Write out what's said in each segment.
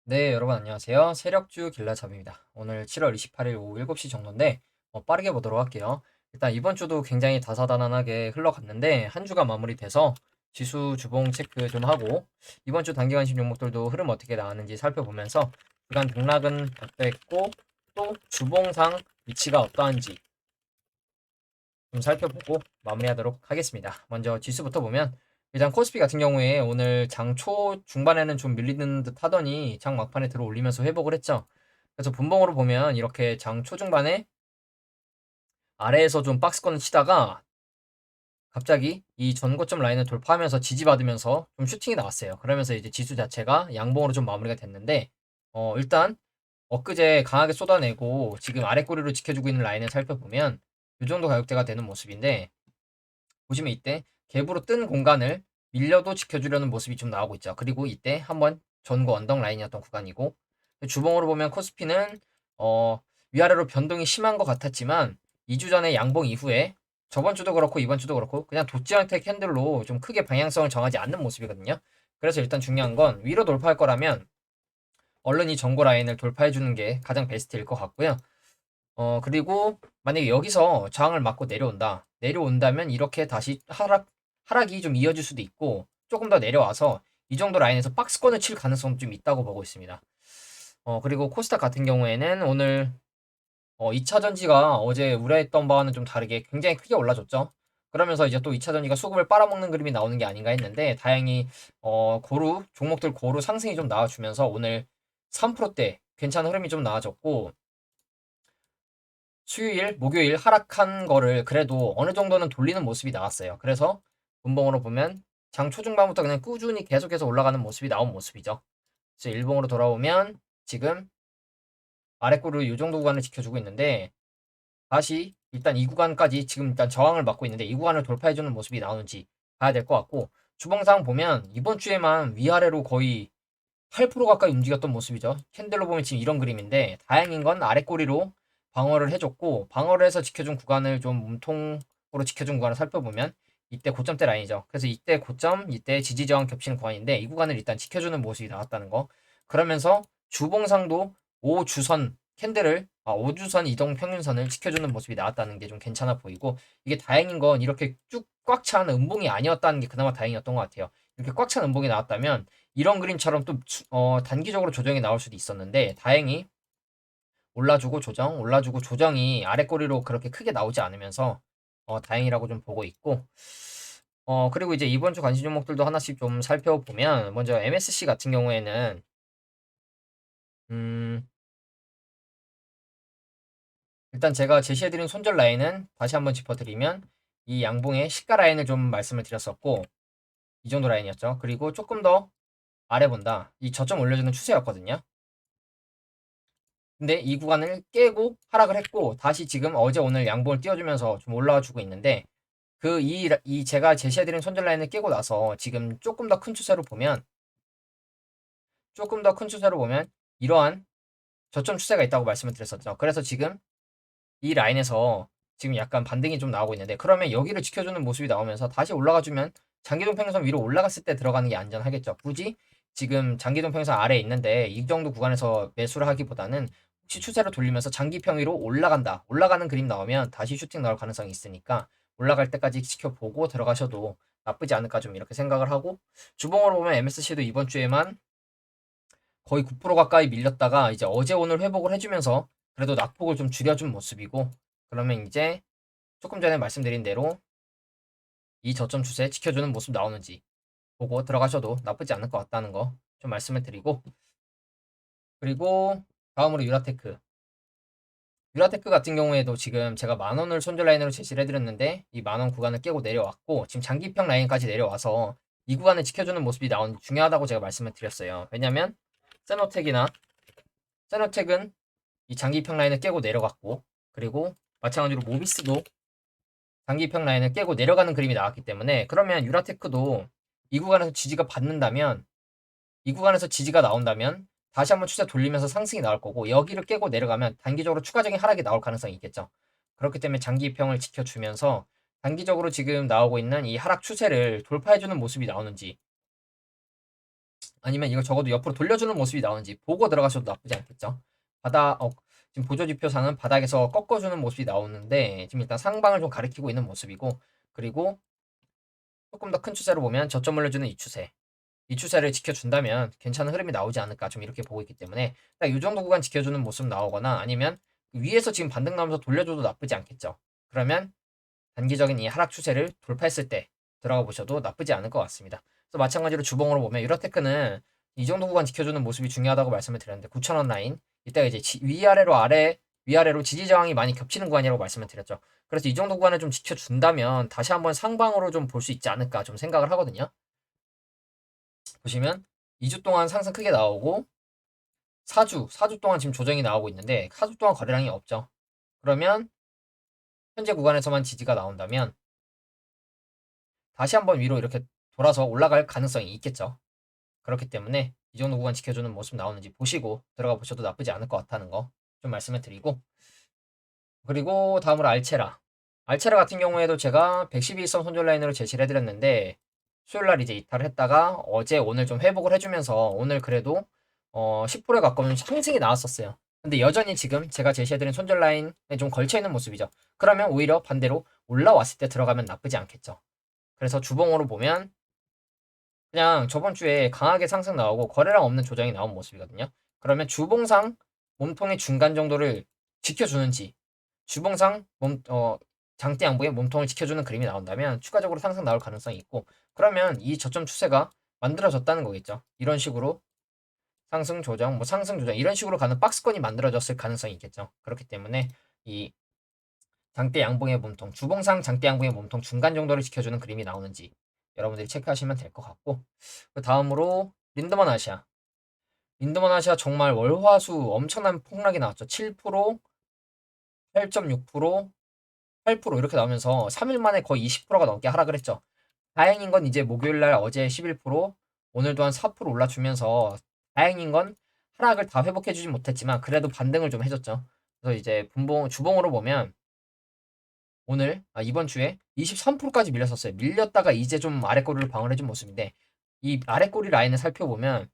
네, 여러분 안녕하세요. 세력주 길라잡입니다. 오늘 7월 28일 오후 7시 정도인데 빠르게 보도록 할게요. 일단 이번 주도 굉장히 다사다난하게 흘러갔는데 한 주가 마무리돼서 지수 주봉 체크 좀 하고 이번 주 단기 관심 종목들도 흐름 어떻게 나왔는지 살펴보면서 주간 등락은 어땠고 또 주봉상 위치가 어떠한지 좀 살펴보고 마무리하도록 하겠습니다. 먼저 지수부터 보면 일단 코스피 같은 경우에 오늘 장 초 중반에는 좀 밀리는 듯 하더니 장 막판에 들어 올리면서 회복을 했죠. 그래서 분봉으로 보면 이렇게 장 초중반에 아래에서 좀 박스권을 치다가 갑자기 이 전고점 라인을 돌파하면서 지지받으면서 좀 슈팅이 나왔어요. 그러면서 이제 지수 자체가 양봉으로 좀 마무리가 됐는데 일단 엊그제 강하게 쏟아내고 지금 아래 꼬리로 지켜주고 있는 라인을 살펴보면 이 정도 가격대가 되는 모습인데 보시면 이때 갭으로 뜬 공간을 밀려도 지켜주려는 모습이 좀 나오고 있죠. 그리고 이때 한번 전고 언덕 라인이었던 구간이고 주봉으로 보면 코스피는 어, 위아래로 변동이 심한 것 같았지만 2주 전에 양봉 이후에 저번 주도 그렇고 이번 주도 그렇고 그냥 도치 형태 캔들로 좀 크게 방향성을 정하지 않는 모습이거든요. 그래서 일단 중요한 건 위로 돌파할 거라면 얼른 이 전고 라인을 돌파해 주는 게 가장 베스트일 것 같고요. 그리고 만약에 여기서 저항을 맞고 내려온다. 내려온다면 이렇게 다시 하락이 좀 이어질 수도 있고 조금 더 내려와서 이 정도 라인에서 박스권을 칠 가능성도 좀 있다고 보고 있습니다. 그리고 코스닥 같은 경우에는 오늘 2차 전지가 어제 우려했던 바와는 좀 다르게 굉장히 크게 올라줬죠. 그러면서 이제 또 2차 전지가 수급을 빨아먹는 그림이 나오는 게 아닌가 했는데 다행히 고루 종목들 고루 상승이 좀 나와주면서 오늘 3%대 괜찮은 흐름이 좀 나와졌고 수요일, 목요일 하락한 거를 그래도 어느 정도는 돌리는 모습이 나왔어요. 그래서 분봉으로 보면 장 초중반부터 그냥 꾸준히 계속해서 올라가는 모습이 나온 모습이죠. 그래서 일봉으로 돌아오면 지금 아래꼬를 이 정도 구간을 지켜주고 있는데 다시 일단 이 구간까지 지금 일단 저항을 받고 있는데 이 구간을 돌파해주는 모습이 나오는지 봐야 될 것 같고 주봉상 보면 이번 주에만 위아래로 거의 8% 가까이 움직였던 모습이죠. 캔들로 보면 지금 이런 그림인데 다행인 건 아래 꼬리로 방어를 해줬고 방어를 해서 지켜준 구간을 좀 몸통으로 지켜준 구간을 살펴보면 이때 고점대 라인이죠. 그래서 이때 고점, 이때 지지저항 겹치는 구간인데 이 구간을 일단 지켜주는 모습이 나왔다는 거. 그러면서 주봉상도 5주선 캔들을 5주선 이동 평균선을 지켜주는 모습이 나왔다는 게 좀 괜찮아 보이고 이게 다행인 건 이렇게 쭉 꽉 찬 음봉이 아니었다는 게 그나마 다행이었던 것 같아요. 이렇게 꽉 찬 음봉이 나왔다면 이런 그림처럼 또 단기적으로 조정이 나올 수도 있었는데 다행히 올라주고 조정, 올라주고 조정이 아래 꼬리로 그렇게 크게 나오지 않으면서 다행이라고 좀 보고 있고 그리고 이제 이번 주 관심 종목들도 하나씩 좀 살펴보면 먼저 MSC 같은 경우에는 음, 일단 제가 제시해드린 손절 라인은 다시 한번 짚어드리면 이 양봉의 시가 라인을 좀 말씀을 드렸었고 이 정도 라인이었죠. 그리고 조금 더 아래 본다. 이 저점 올려주는 추세였거든요. 근데 이 구간을 깨고 하락을 했고 다시 지금 어제 오늘 양봉을 띄워주면서 좀 올라와 주고 있는데 이 제가 제시해드린 손절 라인을 깨고 나서 지금 조금 더 큰 추세로 보면 이러한 저점 추세가 있다고 말씀을 드렸었죠. 그래서 지금 이 라인에서 지금 약간 반등이 좀 나오고 있는데 그러면 여기를 지켜주는 모습이 나오면서 다시 올라가주면 장기동 평균선 위로 올라갔을 때 들어가는 게 안전하겠죠. 굳이 지금 장기동 평균선 아래에 있는데 이 정도 구간에서 매수를 하기보다는 혹시 추세로 돌리면서 장기평 위로 올라간다. 올라가는 그림 나오면 다시 슈팅 나올 가능성이 있으니까 올라갈 때까지 지켜보고 들어가셔도 나쁘지 않을까 좀 이렇게 생각을 하고 주봉으로 보면 MSC도 이번 주에만 거의 9% 가까이 밀렸다가 이제 어제 오늘 회복을 해주면서 그래도 낙폭을 좀 줄여준 모습이고 그러면 이제 조금 전에 말씀드린 대로 이 저점 추세 지켜주는 모습 나오는지 보고 들어가셔도 나쁘지 않을 것 같다는 거 좀 말씀을 드리고 그리고 다음으로 유라테크 같은 경우에도 지금 제가 만 원을 손절 라인으로 제시를 해드렸는데 이 만 원 구간을 깨고 내려왔고 지금 장기평 라인까지 내려와서 이 구간을 지켜주는 모습이 나오는 중요하다고 제가 말씀을 드렸어요. 왜냐면 세노텍이나 세노텍은 이 장기평 라인을 깨고 내려갔고 그리고 마찬가지로 모비스도 장기평 라인을 깨고 내려가는 그림이 나왔기 때문에 그러면 유라테크도 이 구간에서 지지가 받는다면 이 구간에서 지지가 나온다면 다시 한번 추세 돌리면서 상승이 나올 거고 여기를 깨고 내려가면 단기적으로 추가적인 하락이 나올 가능성이 있겠죠. 그렇기 때문에 장기평을 지켜주면서 단기적으로 지금 나오고 있는 이 하락 추세를 돌파해주는 모습이 나오는지 아니면 이걸 적어도 옆으로 돌려주는 모습이 나오는지 보고 들어가셔도 나쁘지 않겠죠. 지금 보조지표상은 바닥에서 꺾어주는 모습이 나오는데 지금 일단 상방을 좀 가리키고 있는 모습이고, 그리고 조금 더 큰 추세로 보면 저점 올려주는 이 추세. 이 추세를 지켜준다면 괜찮은 흐름이 나오지 않을까 좀 이렇게 보고 있기 때문에 딱 이 정도 구간 지켜주는 모습 나오거나 아니면 위에서 지금 반등 나오면서 돌려줘도 나쁘지 않겠죠. 그러면 단기적인 이 하락 추세를 돌파했을 때 들어가 보셔도 나쁘지 않을 것 같습니다. 그래서 마찬가지로 주봉으로 보면 유라테크는 이 정도 구간 지켜주는 모습이 중요하다고 말씀을 드렸는데 9,000원 라인 이때가 이제 위아래로 지지 저항이 많이 겹치는 구간이라고 말씀을 드렸죠. 그래서 이 정도 구간을 좀 지켜준다면 다시 한번 상방으로 좀 볼 수 있지 않을까 좀 생각을 하거든요. 보시면 2주 동안 상승 크게 나오고 4주 동안 지금 조정이 나오고 있는데 4주 동안 거래량이 없죠. 그러면 현재 구간에서만 지지가 나온다면 다시 한번 위로 이렇게 돌아서 올라갈 가능성이 있겠죠. 그렇기 때문에 이 정도 구간 지켜주는 모습 나오는지 보시고 들어가 보셔도 나쁘지 않을 것 같다는 거 좀 말씀을 드리고, 그리고 다음으로 알체라. 알체라 같은 경우에도 제가 112선 손절 라인으로 제시를 해드렸는데 수요일날 이제 이탈을 했다가 어제 오늘 좀 회복을 해주면서 오늘 그래도 10%에 가까운 상승이 나왔었어요. 근데 여전히 지금 제가 제시해드린 손절 라인에 좀 걸쳐있는 모습이죠. 그러면 오히려 반대로 올라왔을 때 들어가면 나쁘지 않겠죠. 그래서 주봉으로 보면 그냥 저번 주에 강하게 상승 나오고 거래량 없는 조정이 나온 모습이거든요. 그러면 주봉상 몸통의 중간 정도를 지켜주는지, 주봉상 장대 양봉의 몸통을 지켜주는 그림이 나온다면 추가적으로 상승 나올 가능성이 있고, 그러면 이 저점 추세가 만들어졌다는 거겠죠. 이런 식으로 상승 조정, 상승 조정 이런 식으로 가는 박스권이 만들어졌을 가능성이 있겠죠. 그렇기 때문에 이 장대 양봉의 몸통, 주봉상 장대 양봉의 몸통 중간 정도를 지켜주는 그림이 나오는지 여러분들이 체크하시면 될 것 같고, 그 다음으로 린드먼 아시아. 린드먼 아시아 정말 월화수 엄청난 폭락이 나왔죠. 7%, 8.6%, 8% 이렇게 나오면서 3일 만에 거의 20%가 넘게 하락을 했죠. 다행인 건 이제 목요일날 어제 11%, 오늘도 한 4% 올라주면서 다행인 건 하락을 다 회복해주진 못했지만 그래도 반등을 좀 해줬죠. 그래서 이제 주봉으로 보면 이번 주에 23%까지 밀렸었어요. 밀렸다가 이제 좀 아래꼬리를 방어해준 모습인데 이 아래꼬리 라인을 살펴보면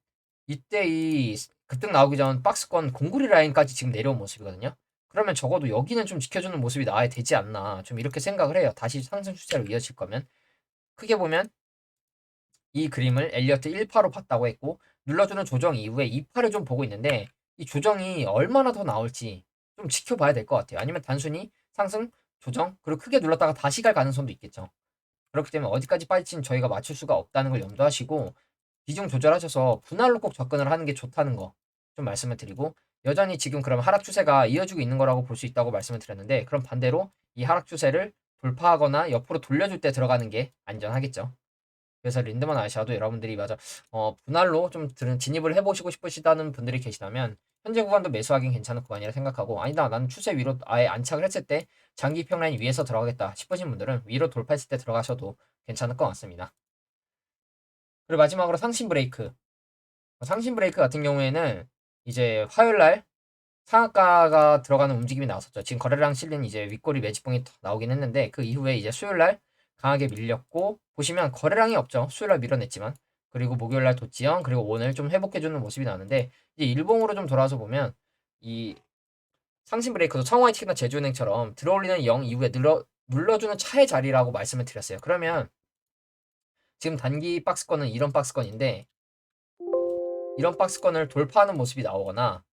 이때 이 급등 나오기 전 박스권 공구리 라인까지 지금 내려온 모습이거든요. 그러면 적어도 여기는 좀 지켜주는 모습이 나와야 되지 않나 좀 이렇게 생각을 해요. 다시 상승 추세로 이어질 거면. 크게 보면 이 그림을 엘리어트 1파로 봤다고 했고 눌러주는 조정 이후에 2파를 좀 보고 있는데 이 조정이 얼마나 더 나올지 좀 지켜봐야 될 것 같아요. 아니면 단순히 상승, 조정, 그리고 크게 눌렀다가 다시 갈 가능성도 있겠죠. 그렇기 때문에 어디까지 빠질지는 저희가 맞출 수가 없다는 걸 염두하시고 비중 조절하셔서 분할로 꼭 접근을 하는 게 좋다는 거 좀 말씀을 드리고, 여전히 지금 그럼 하락 추세가 이어지고 있는 거라고 볼 수 있다고 말씀을 드렸는데 그럼 반대로 이 하락 추세를 돌파하거나 옆으로 돌려줄 때 들어가는 게 안전하겠죠. 그래서 린드만 아시아도 여러분들이 분할로 좀 진입을 해보시고 싶으시다는 분들이 계시다면 현재 구간도 매수하긴 괜찮은 구간이라 생각하고, 아니다 나는 추세 위로 아예 안착을 했을 때 장기 평라인 위에서 들어가겠다 싶으신 분들은 위로 돌파했을 때 들어가셔도 괜찮을 것 같습니다. 그리고 마지막으로 상신 브레이크. 상신 브레이크 같은 경우에는 이제 화요일날 상한가가 들어가는 움직임이 나왔었죠. 지금 거래량 실린 이제 윗꼬리 매집봉이 나오긴 했는데 그 이후에 이제 수요일날 강하게 밀렸고 보시면 거래량이 없죠. 수요일날 밀어냈지만. 그리고 목요일날 도지형, 그리고 오늘 좀 회복해주는 모습이 나는데 이제 일봉으로 좀 돌아와서 보면 이 상신 브레이크도 청와이티나 제주은행처럼 들어올리는 0 이후에 눌러주는 차의 자리라고 말씀을 드렸어요. 그러면 지금 단기 박스권은 이런 박스권인데 이런 박스권을 돌파하는 모습이 나오거나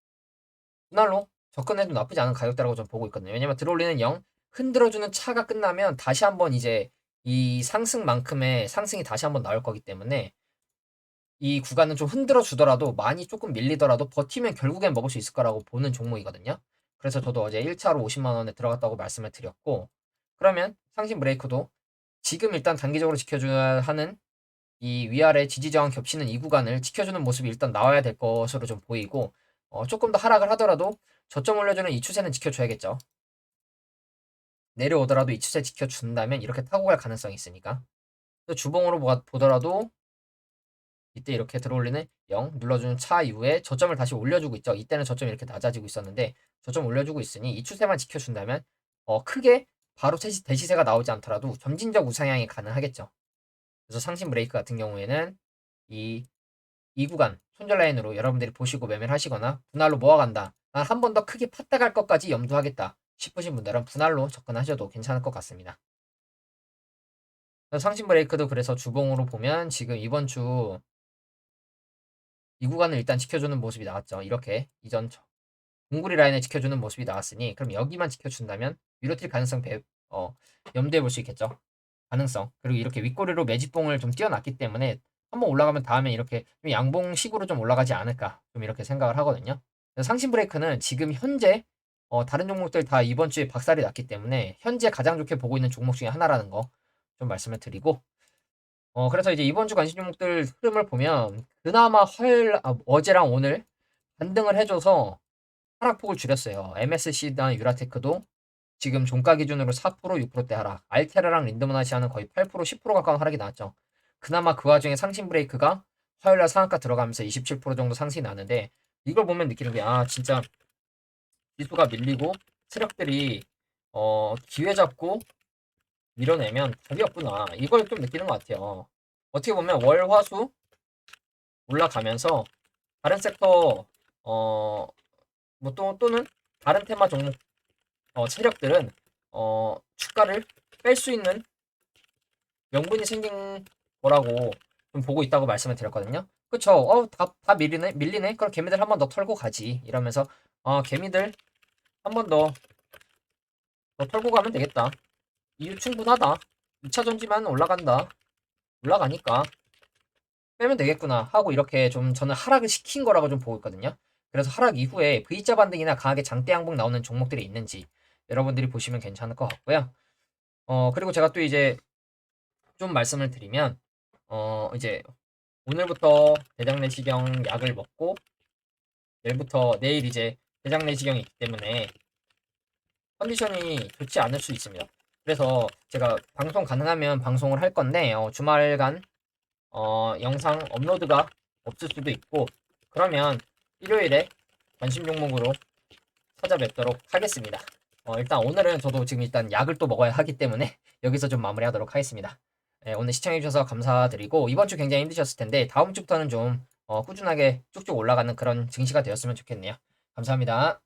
분할로 접근해도 나쁘지 않은 가격대라고 좀 보고 있거든요. 왜냐면 들어올리는 0 흔들어주는 차가 끝나면 다시 한번 이제 이 상승만큼의 상승이 다시 한번 나올 거기 때문에 이 구간은 좀 흔들어 주더라도 많이 조금 밀리더라도 버티면 결국엔 먹을 수 있을 거라고 보는 종목이거든요. 그래서 저도 어제 1차로 50만 원에 들어갔다고 말씀을 드렸고, 그러면 상신 브레이크도 지금 일단 단기적으로 지켜줘야 하는 이 위아래 지지 저항 겹치는 이 구간을 지켜주는 모습이 일단 나와야 될 것으로 좀 보이고, 조금 더 하락을 하더라도 저점 올려주는 이 추세는 지켜줘야겠죠. 내려오더라도 이 추세 지켜준다면 이렇게 타고 갈 가능성이 있으니까. 또 주봉으로 보더라도 이때 이렇게 들어올리는 0 눌러주는 차 이후에 저점을 다시 올려주고 있죠. 이때는 저점이 이렇게 낮아지고 있었는데 저점 올려주고 있으니 이 추세만 지켜준다면 크게 바로 대시세가 나오지 않더라도 점진적 우상향이 가능하겠죠. 그래서 상신 브레이크 같은 경우에는 이 이 구간 손절 라인으로 여러분들이 보시고 매매를 하시거나 분할로 모아간다. 난 한 번 더 크게 팠다 갈 것까지 염두하겠다 싶으신 분들은 분할로 접근하셔도 괜찮을 것 같습니다. 상신 브레이크도 그래서 주봉으로 보면 지금 이번 주 이 구간을 일단 지켜주는 모습이 나왔죠. 이렇게 이전 공구리 라인을 지켜주는 모습이 나왔으니 그럼 여기만 지켜준다면 위로 튈 가능성 염두해 볼 수 있겠죠. 가능성. 그리고 이렇게 윗꼬리로 매집봉을 좀 띄워놨기 때문에 한번 올라가면 다음에 이렇게 좀 양봉식으로 좀 올라가지 않을까 좀 이렇게 생각을 하거든요. 상신 브레이크는 지금 현재 다른 종목들 다 이번 주에 박살이 났기 때문에 현재 가장 좋게 보고 있는 종목 중에 하나라는 거 좀 말씀을 드리고 그래서 이제 이번 주 관심 종목들 흐름을 보면 그나마 어제랑 오늘 반등을 해줘서 하락폭을 줄였어요. MSC나 유라테크도 지금 종가 기준으로 4%, 6%대 하락. 알테라랑 린드먼아시아는 거의 8%, 10% 가까운 하락이 나왔죠. 그나마 그 와중에 상신 브레이크가 화요일날 상한가 들어가면서 27% 정도 상승이 나는데 이걸 보면 느끼는 게 진짜 지수가 밀리고 세력들이 기회 잡고 밀어내면 답이 없구나. 이걸 좀 느끼는 것 같아요. 어떻게 보면 월, 화, 수 올라가면서 다른 섹터 또는 다른 테마 종목 세력들은 주가를 뺄 수 있는 명분이 생긴 거라고 좀 보고 있다고 말씀을 드렸거든요. 그쵸? 다 밀리네? 그럼 개미들 한 번 더 털고 가지. 이러면서 개미들 한 번 더 털고 가면 되겠다. 이유 충분하다. 2차 전지만 올라간다. 올라가니까 빼면 되겠구나 하고 이렇게 좀 저는 하락을 시킨 거라고 좀 보고 있거든요. 그래서 하락 이후에 V자 반등이나 강하게 장대 양봉 나오는 종목들이 있는지 여러분들이 보시면 괜찮을 것 같고요. 그리고 제가 또 이제 좀 말씀을 드리면 이제 오늘부터 대장내시경 약을 먹고 내일 이제 대장내시경이 있기 때문에 컨디션이 좋지 않을 수 있습니다. 그래서 제가 방송 가능하면 방송을 할 건데 주말간 영상 업로드가 없을 수도 있고 그러면 일요일에 관심 종목으로 찾아뵙도록 하겠습니다. 일단 오늘은 저도 지금 일단 약을 또 먹어야 하기 때문에 여기서 좀 마무리하도록 하겠습니다. 오늘 시청해주셔서 감사드리고 이번 주 굉장히 힘드셨을 텐데 다음 주부터는 좀 꾸준하게 쭉쭉 올라가는 그런 증시가 되었으면 좋겠네요. 감사합니다.